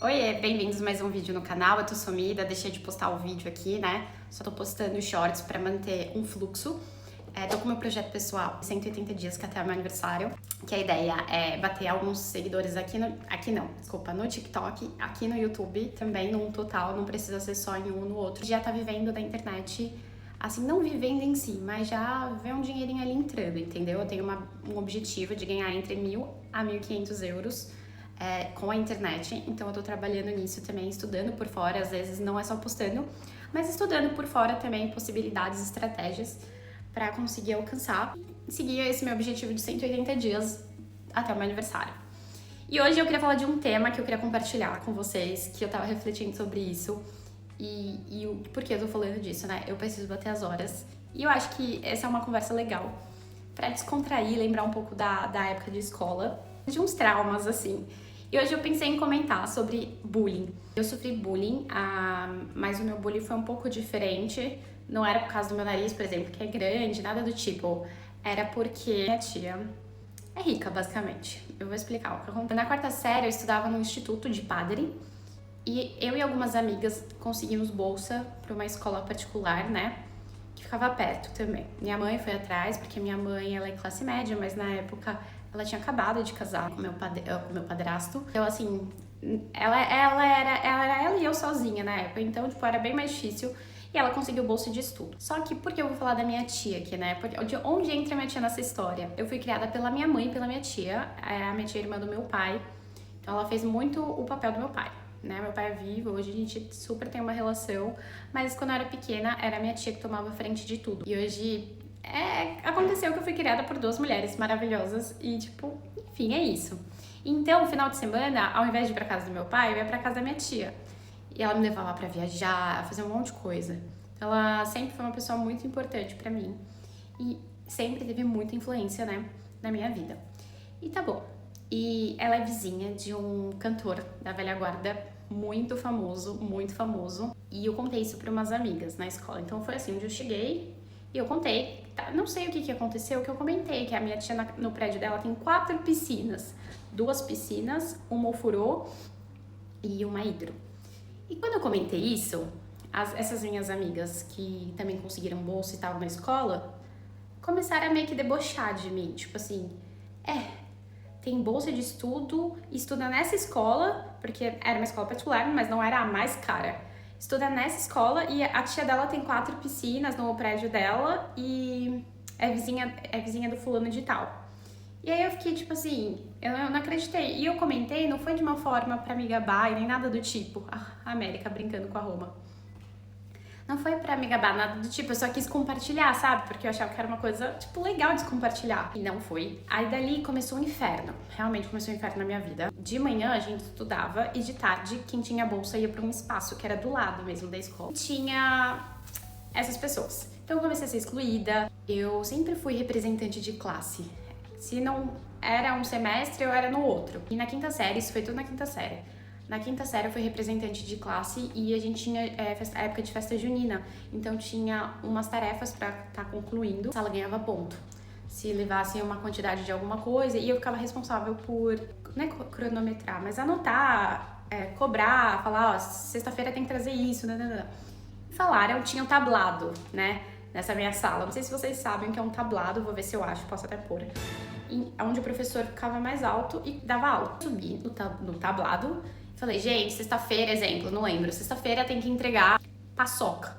Oiê, bem-vindos a mais um vídeo no canal. Eu tô sumida, deixei de postar o vídeo aqui, né? Só tô postando shorts pra manter um fluxo. Tô com meu projeto pessoal, 180 dias, que é até o meu aniversário. Que a ideia é bater alguns seguidores no TikTok, aqui no YouTube, também num total, não precisa ser só em um ou no outro. Já tá vivendo da internet, assim, não vivendo em si, mas já vê um dinheirinho ali entrando, entendeu? Eu tenho um objetivo de ganhar entre 1.000 a 1.500 euros com a internet, então eu tô trabalhando nisso também, estudando por fora, às vezes não é só postando, mas estudando por fora também possibilidades, estratégias para conseguir alcançar e seguir esse meu objetivo de 180 dias até o meu aniversário. E hoje eu queria falar de um tema que eu queria compartilhar com vocês, que eu tava refletindo sobre isso e o porquê eu tô falando disso, né? Eu preciso bater as horas e eu acho que essa é uma conversa legal para descontrair, lembrar um pouco da época de escola, de uns traumas, assim. E hoje eu pensei em comentar sobre bullying. Eu sofri bullying, mas o meu bullying foi um pouco diferente. Não era por causa do meu nariz, por exemplo, que é grande, nada do tipo. Era porque minha tia é rica, basicamente. Eu vou explicar o que aconteceu. Na quarta série, eu estudava no instituto de padre. E eu e algumas amigas conseguimos bolsa para uma escola particular, né? Que ficava perto também. Minha mãe foi atrás, porque minha mãe ela é classe média, mas na época ela tinha acabado de casar com meu padrasto. Então, assim, ela era ela e eu sozinha na época. Então, tipo, era bem mais difícil. E ela conseguiu bolsa de estudo. Só que por que eu vou falar da minha tia aqui, né? De onde entra a minha tia nessa história? Eu fui criada pela minha mãe e pela minha tia. A minha tia é irmã do meu pai. Então, ela fez muito o papel do meu pai. Né? Meu pai é vivo, hoje a gente super tem uma relação, mas quando eu era pequena era minha tia que tomava frente de tudo. E hoje aconteceu que eu fui criada por duas mulheres maravilhosas e tipo, enfim, é isso. Então, no final de semana, ao invés de ir pra casa do meu pai, eu ia pra casa da minha tia. E ela me levava pra viajar, fazer um monte de coisa. Ela sempre foi uma pessoa muito importante pra mim e sempre teve muita influência, né, na minha vida. E tá bom. E ela é vizinha de um cantor da velha guarda muito famoso. E eu contei isso para umas amigas na escola. Então foi assim, onde eu cheguei e eu contei. Tá, não sei o que aconteceu, que eu comentei que a minha tia no prédio dela tem 4 piscinas. 2 piscinas, uma ofurô e uma hidro. E quando eu comentei isso, essas minhas amigas que também conseguiram bolsa e tal na escola, começaram a meio que debochar de mim. Tipo assim, tem bolsa de estudo, estuda nessa escola, porque era uma escola particular, mas não era a mais cara. Estuda nessa escola e a tia dela tem 4 piscinas no prédio dela e é vizinha do fulano de tal. E aí eu fiquei tipo assim, eu não acreditei. E eu comentei, não foi de uma forma pra me gabar e nem nada do tipo, a América brincando com a Roma. Não foi pra me gabar, nada do tipo, eu só quis compartilhar, sabe? Porque eu achava que era uma coisa, tipo, legal de se compartilhar. E não foi. Aí dali começou o inferno. Realmente começou o inferno na minha vida. De manhã a gente estudava e de tarde quem tinha bolsa ia pra um espaço que era do lado mesmo da escola. E tinha essas pessoas. Então eu comecei a ser excluída. Eu sempre fui representante de classe. Se não era um semestre, eu era no outro. E na quinta série, isso foi tudo na quinta série. Na quinta série eu fui representante de classe e a gente tinha a época de festa junina. Então tinha umas tarefas pra estar concluindo. A sala ganhava ponto. Se levassem uma quantidade de alguma coisa e eu ficava responsável por, não é cronometrar, mas anotar, cobrar, falar, ó, sexta-feira tem que trazer isso, né. Falaram, tinha um tablado, né, nessa minha sala. Não sei se vocês sabem o que é um tablado, vou ver se eu acho, posso até pôr. Onde o professor ficava mais alto e dava aula. Subi no tablado. Falei, gente, sexta-feira, exemplo, não lembro. Sexta-feira tem que entregar paçoca.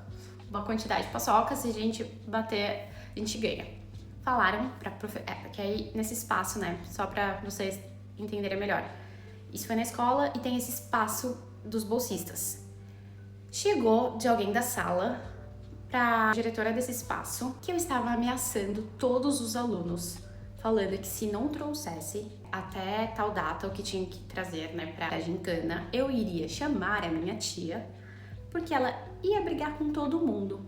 Uma quantidade de paçoca, se a gente bater, a gente ganha. Falaram pra porque aí nesse espaço, né, só pra vocês entenderem melhor. Isso foi na escola e tem esse espaço dos bolsistas. Chegou de alguém da sala pra diretora desse espaço que eu estava ameaçando todos os alunos, falando que se não trouxesse até tal data o que tinha que trazer, né, pra gincana, eu iria chamar a minha tia, porque ela ia brigar com todo mundo.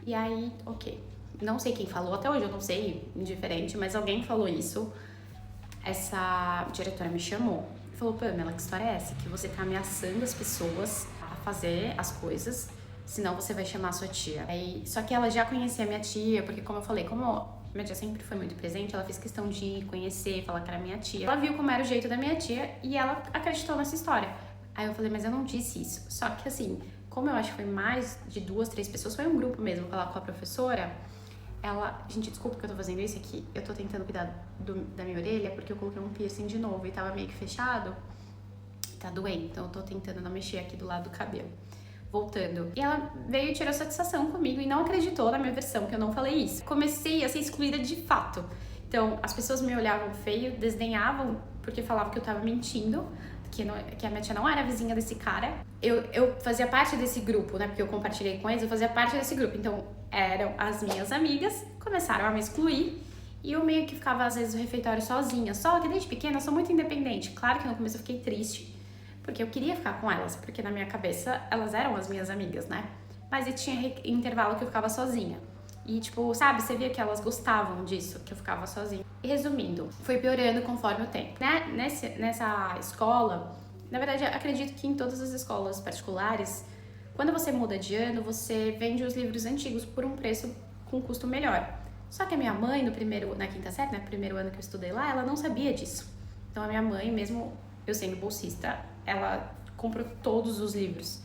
E aí, ok. Não sei quem falou, até hoje eu não sei, indiferente, mas alguém falou isso. Essa diretora me chamou e falou, Pamela, que história é essa? Que você tá ameaçando as pessoas a fazer as coisas, senão você vai chamar a sua tia. Só que ela já conhecia a minha tia, porque como eu falei, minha tia sempre foi muito presente, ela fez questão de conhecer, falar que era minha tia. Ela viu como era o jeito da minha tia e ela acreditou nessa história. Aí eu falei, mas eu não disse isso. Só que assim, como eu acho que foi mais de 2, 3 pessoas, foi um grupo mesmo, lá com a professora, ela... Gente, desculpa que eu tô fazendo isso aqui, eu tô tentando cuidar da minha orelha, porque eu coloquei um piercing de novo e tava meio que fechado, tá doendo, então eu tô tentando não mexer aqui do lado do cabelo. Voltando. E ela veio e tirou satisfação comigo e não acreditou na minha versão, que eu não falei isso. Comecei a ser excluída de fato. Então, as pessoas me olhavam feio, desdenhavam, porque falavam que eu tava mentindo, que a minha tia não era vizinha desse cara. Eu fazia parte desse grupo, né? Porque eu compartilhei com eles, eu fazia parte desse grupo. Então, eram as minhas amigas, começaram a me excluir. E eu meio que ficava, às vezes, no refeitório sozinha. Só que desde pequena eu sou muito independente. Claro que no começo eu fiquei triste, porque eu queria ficar com elas, porque na minha cabeça elas eram as minhas amigas, né? Mas e tinha intervalo que eu ficava sozinha. E, tipo, sabe, você via que elas gostavam disso, que eu ficava sozinha. E resumindo, foi piorando conforme o tempo. Né? Nessa escola, na verdade, eu acredito que em todas as escolas particulares, quando você muda de ano, você vende os livros antigos por um preço com custo melhor. Só que a minha mãe, na quinta série, né, primeiro ano que eu estudei lá, ela não sabia disso. Então a minha mãe, mesmo eu sendo bolsista, ela comprou todos os livros.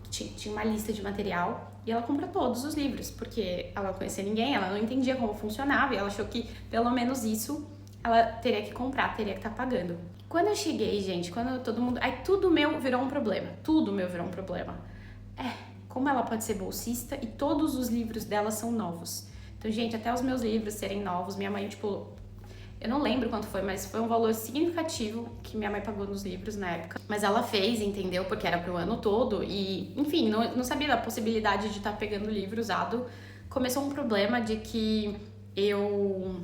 Tinha uma lista de material e ela comprou todos os livros, porque ela não conhecia ninguém, ela não entendia como funcionava e ela achou que pelo menos isso ela teria que comprar, teria que estar pagando. Quando eu cheguei, gente, quando todo mundo... Aí tudo meu virou um problema, tudo meu virou um problema. Como ela pode ser bolsista e todos os livros dela são novos? Então, gente, até os meus livros serem novos, minha mãe, tipo... Eu não lembro quanto foi, mas foi um valor significativo que minha mãe pagou nos livros na época. Mas ela fez, entendeu? Porque era pro ano todo e, enfim, não sabia da possibilidade de estar pegando livro usado. Começou um problema de que eu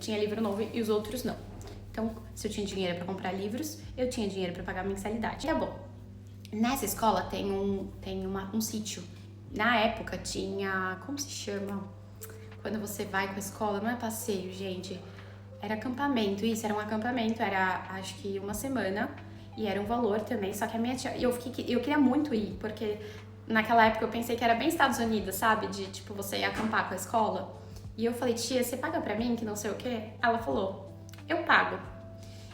tinha livro novo e os outros não. Então, se eu tinha dinheiro pra comprar livros, eu tinha dinheiro pra pagar mensalidade. Tá bom. Nessa escola tem um sítio. Na época tinha... Como se chama? Quando você vai com a escola, não é passeio, gente. Era acampamento, isso, era um acampamento, era acho que uma semana. E era um valor também, só que a minha tia... Eu queria muito ir, porque naquela época eu pensei que era bem Estados Unidos, sabe? De, tipo, você ir acampar com a escola. E eu falei, tia, você paga pra mim, que não sei o quê? Ela falou, eu pago.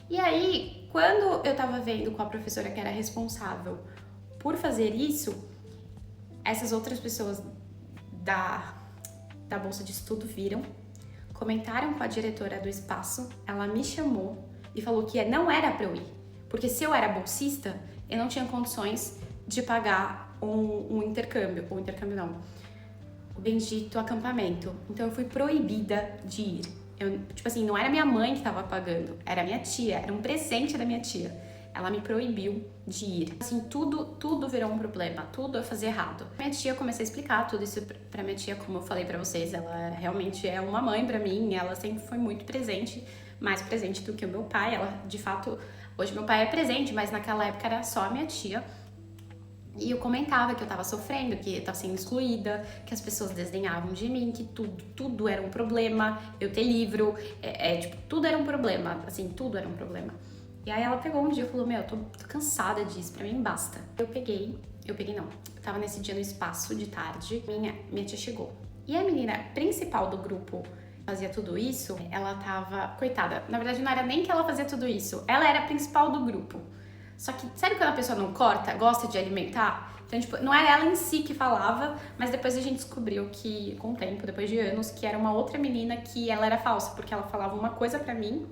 E aí, quando eu tava vendo com a professora que era responsável por fazer isso, essas outras pessoas da bolsa de estudo viram, comentaram com a diretora do espaço, ela me chamou e falou que não era pra eu ir, porque se eu era bolsista, eu não tinha condições de pagar um intercâmbio, o bendito acampamento. Então eu fui proibida de ir. Tipo assim, não era minha mãe que tava pagando, era minha tia, era um presente da minha tia. Ela me proibiu de ir. Assim, tudo virou um problema, tudo eu fazia errado. Minha tia, eu comecei a explicar tudo isso pra minha tia, como eu falei pra vocês, ela realmente é uma mãe pra mim, ela sempre foi muito presente, mais presente do que o meu pai. Ela, de fato, hoje meu pai é presente, mas naquela época era só a minha tia. E eu comentava que eu tava sofrendo, que eu tava sendo excluída, que as pessoas desdenhavam de mim, que tudo era um problema, eu ter livro, tipo, tudo era um problema, assim, tudo era um problema. E aí ela pegou um dia e falou, meu, eu tô cansada disso, pra mim basta. Eu tava nesse dia no espaço de tarde, minha tia chegou. E a menina principal do grupo fazia tudo isso, ela tava, coitada, na verdade não era nem que ela fazia tudo isso, ela era a principal do grupo. Só que, sabe quando a pessoa não corta, gosta de alimentar? Então, tipo, não era ela em si que falava, mas depois a gente descobriu que, com o tempo, depois de anos, que era uma outra menina que ela era falsa, porque ela falava uma coisa pra mim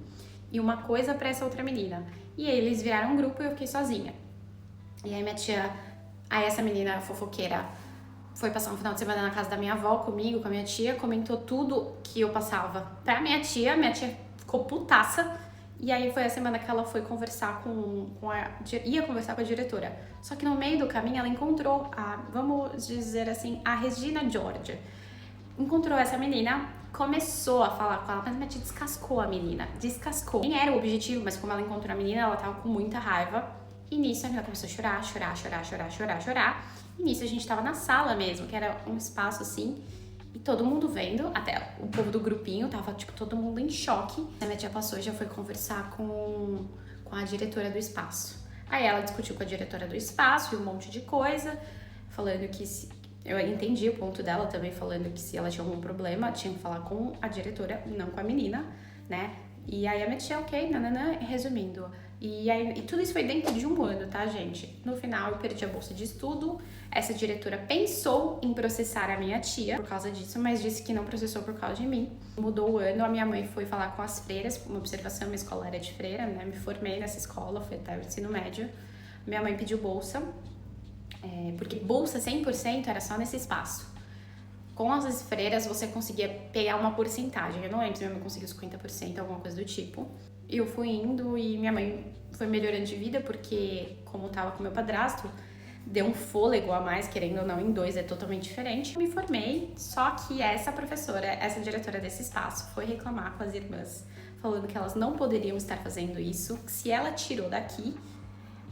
e uma coisa pra essa outra menina. E aí eles viraram um grupo e eu fiquei sozinha. E aí essa menina fofoqueira foi passar um final de semana na casa da minha avó comigo, com a minha tia, comentou tudo que eu passava pra minha tia ficou putaça. E aí foi a semana que ela foi conversar ia conversar com a diretora. Só que no meio do caminho ela encontrou vamos dizer assim, a Regina Georgia. Encontrou essa menina, começou a falar com ela, mas minha tia descascou a menina, descascou. Nem era o objetivo, mas como ela encontrou a menina, ela tava com muita raiva. E nisso a menina começou a chorar. E nisso a gente tava na sala mesmo, que era um espaço assim, e todo mundo vendo, até o povo do grupinho, tava tipo todo mundo em choque. A minha tia passou e já foi conversar com a diretora do espaço. Aí ela discutiu com a diretora do espaço e um monte de coisa, falando que eu entendi o ponto dela também, falando que se ela tinha algum problema, tinha que falar com a diretora, não com a menina, né? E aí a minha tia, ok, nananã, resumindo, E tudo isso foi dentro de um ano, tá, gente? No final, eu perdi a bolsa de estudo. Essa diretora pensou em processar a minha tia por causa disso, mas disse que não processou por causa de mim. Mudou o ano, a minha mãe foi falar com as freiras, uma observação, minha escola era de freira, né? Me formei nessa escola, foi até o ensino médio. Minha mãe pediu bolsa, porque bolsa 100% era só nesse espaço. Com as freiras, você conseguia pegar uma porcentagem. Eu não lembro se minha mãe conseguiu 50%, alguma coisa do tipo. E eu fui indo e minha mãe foi melhorando de vida, porque como tava com meu padrasto, deu um fôlego a mais, querendo ou não, em 2 é totalmente diferente. Eu me formei, só que essa professora, essa diretora desse espaço, foi reclamar com as irmãs, falando que elas não poderiam estar fazendo isso. Se ela tirou daqui,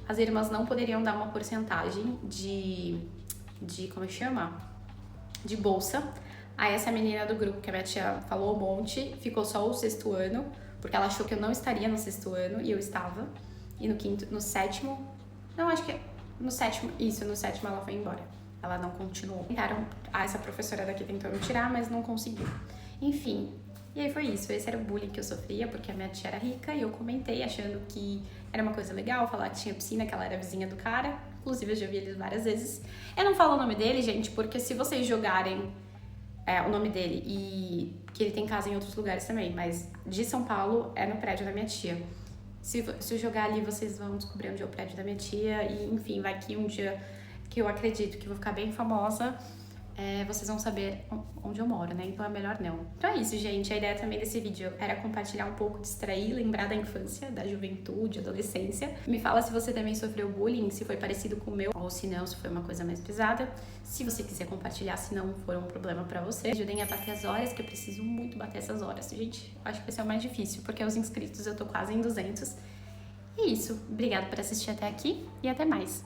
as irmãs não poderiam dar uma porcentagem de como chama? De bolsa. Aí essa menina do grupo, que a minha tia falou um monte, ficou só o 6º ano, porque ela achou que eu não estaria no 6º ano, e eu estava. E no 5º, no 7º, não, acho que no 7º, isso, no 7º ela foi embora. Ela não continuou. Essa professora daqui tentou me tirar, mas não conseguiu. Enfim, e aí foi isso. Esse era o bullying que eu sofria, porque a minha tia era rica, e eu comentei achando que era uma coisa legal, falar que tinha piscina, que ela era vizinha do cara. Inclusive, eu já vi eles várias vezes. Eu não falo o nome dele, gente, porque se vocês jogarem o nome dele, e que ele tem casa em outros lugares também, mas de São Paulo é no prédio da minha tia. Se eu jogar ali, vocês vão descobrir onde é o prédio da minha tia, e enfim, vai que um dia que eu acredito que vou ficar bem famosa, vocês vão saber onde eu moro, né? Então é melhor não. Então é isso, gente. A ideia também desse vídeo era compartilhar um pouco, distrair, lembrar da infância, da juventude, adolescência. Me fala se você também sofreu bullying, se foi parecido com o meu, ou se não, se foi uma coisa mais pesada. Se você quiser compartilhar, se não for um problema pra você. Ajudem a bater as horas, que eu preciso muito bater essas horas, gente. Acho que vai ser o mais difícil, porque os inscritos eu tô quase em 200. E isso. Obrigada por assistir até aqui e até mais.